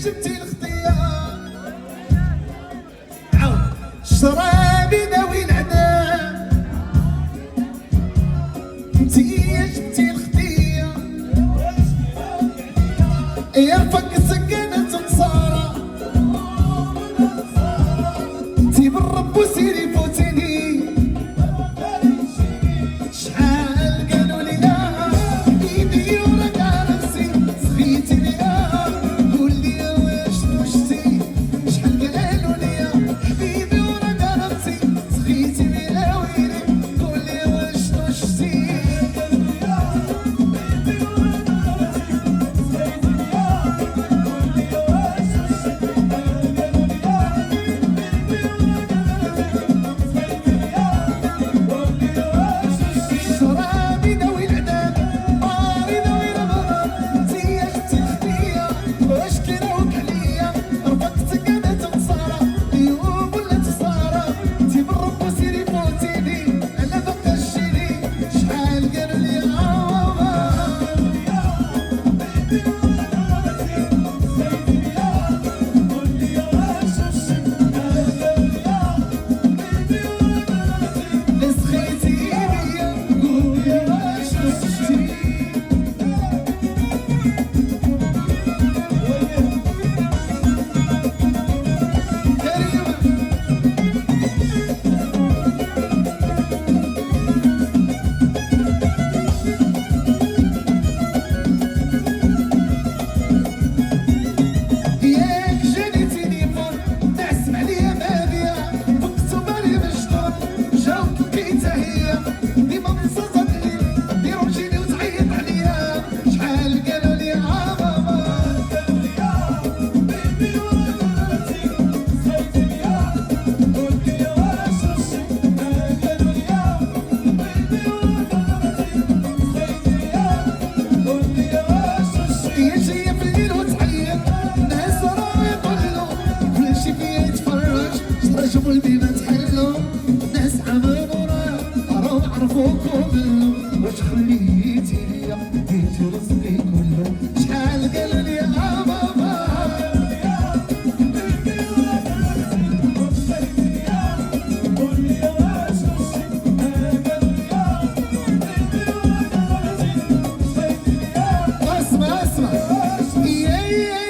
جبتي الخطيه شرابي داوي العذاب انتي جبتي الخطيه يا فك سكنة نصارى انتي بالرب وسيري فوتيني شحال قالوا لي لا ايدي وراك راسي سخيتي ليا قول لي واش وشتي شحال قالوا لي حبيبي وراك راسي سخيتي ليا ويلي قول لي واش وشتي والبيبان تحلوا ناس عملوا رايا راهم عرفوكم منو واش خليتي ليا ديتي رزقي كله شحال قالوا لي بابا اسمع يا